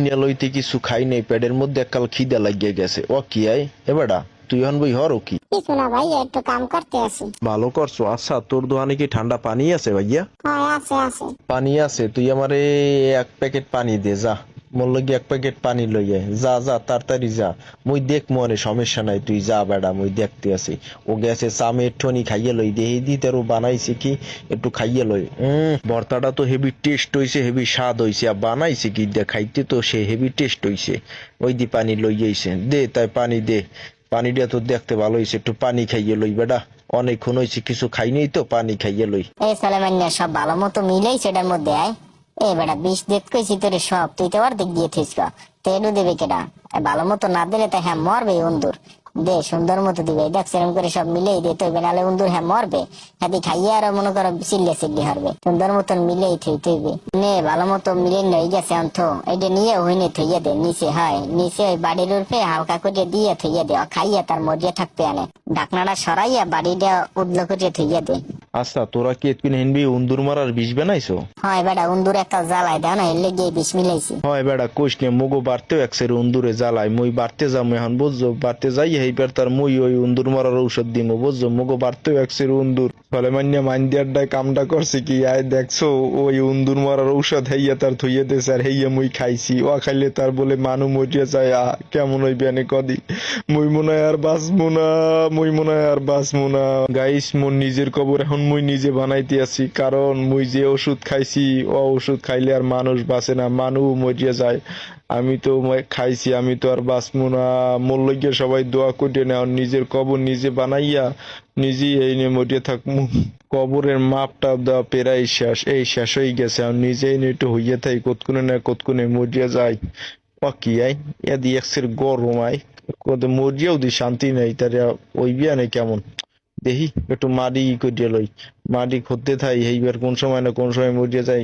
নিয়ে লইতে কিছু খাই নাই, পেটের মধ্যে এককাল খিদা লাগিয়ে গেছে। ও কি আয় এবাডা তুই হন বই হর কি? কিছু না ভাইয়া, একটু কাম করতে আছি। ভালো করছো। আচ্ছা তোর দোকানে কি ঠান্ডা পানি আছে ভাইয়া? হয়, আছে আছে। পানি আছে, তুই আমারে এক প্যাকেট পানি দে যা। মোর লগে এক প্যাকেট পানি লই আয়, যা যা তাড়াতাড়ি যা। মুই দেখ মনে সমস্যা নাই, তুই যা বেড়া, মুই দেখতে আছি। ও গেছে চামে একটুখানি খাইয়ে লই দেহি দি তেরো বানাইছে কি, একটু খাইয়ে লই। ভর্তাটা তো হেভি টেস্ট হইছে, হেভি স্বাদ হইছে। আর বানাইছে কি দে, খাইতে তো সে হেভি টেস্ট হইছে। ওই দি পানি লই আইছে, দে তাই পানি দে। পানিটা তো দেখতে ভালো হইছে, একটু পানি খাইয়ে লই বেটা। অনেকক্ষণ হয়েছে কিছু খাইনি তো, পানি খাইয়ে লই। এই সালেমান্না সব ভালো মতো মিলেই সেটার মধ্যে আয়। এ বেটা, বিষ দেখ কইছি তোরে সব, তুই তো অর্ধেক দিয়ে থিস কা। তেডু দেবে কেডা? ভালো মতো না দিলে তো হ্যাঁ মরবে উন্দুর। দে সুন্দর মতো দিবে, দেখ সেরকম করে সব মিলেই দে তৈবে, নাহলে উন্দুর হ্যাঁ মরবে। হ্যাঁ খাইয়ে আর মনে করো চিল্লে চিল্লি হারবে। সুন্দর মতন মিলেই থই তৈবে। নে ভালো মতো মিলে নই গেছে অন্ত, এইটা নিয়ে হইনে থইয়া দে নিচে। হয় নিচে ওই বাড়ির উপরে হালকা করে দিয়ে থইয়া দে, খাইয়া তার মরিয়া থাকতে আনে। ঢাকনাটা সরাইয়া বাড়িটা উদলো করে থইয়া দে। আচ্ছা তোরা কি এতক্ষণ হেনবি উন্দুর মারার বিষ বানাইছো? হয় বেটা, উন্দুর একটা জ্বালাই দাও না, এলে গিয়ে বিষ মিলাইছি। হয় বেড়া কোষ নিয়ে মুগো বাড়তেও একসের উন্দুরে জ্বালাই। মুই বাড়তে যাম এখন বুঝছো, বাড়তে যাই এইবার তার মুই ওই উন্দুর মারার ঔষধ দিমু বুঝছো। মুগো বাড়তেও একসের উন্দুর ফলে মান্য মাইন্দিয়ারটাই কামটা করছে কি, আয় দেখছো ওই উন্দুর মারার ঔষধ হেইয়া তার থইয়ে দেছে, আর হেইয়া মুই খাইছি। ও খাইলে তার বলে মানু মরিয়া যায়। কেমন ওই ব্যানে কদি মুই মনে হয় আর বাঁচবো না, মুই মনে হয় আর বাঁচবো না। গাইস মোর নিজের কবর এখন মুই নিজে বানাইতে আছি, কারণ মুই যে ওষুধ খাইছি ও ওষুধ খাইলে আর মানুষ বাঁচে না, মানু মরিয়া যায়। আমি তো খাইছি, আমি তো আর বাঁচবো না। মোর লইগে সবাই দোয়া করিয়ে নেওয়া, নিজের কবর নিজে বানাইয়া নিজেই এই নিয়ে মরিয়া থাকমু। কবরের মাপটা দেওয়া পেরাই শেষ, এই শেষ হয়ে গেছে। আর নিজেই নিয়ে একটু হইয়া থাই, কতক্ষণে না কতক্ষণে মরিয়া যায়। ও কি আই এদি একসের গরম আই, কত মরিয়াও দি শান্তি নাই তার। ওই বিয়া নেই কেমন দেখি একটু মাটি করিয়া লই, মাটি খুঁজতে থাই, এইবার কোন সময় না কোন সময় মরিয়া যাই।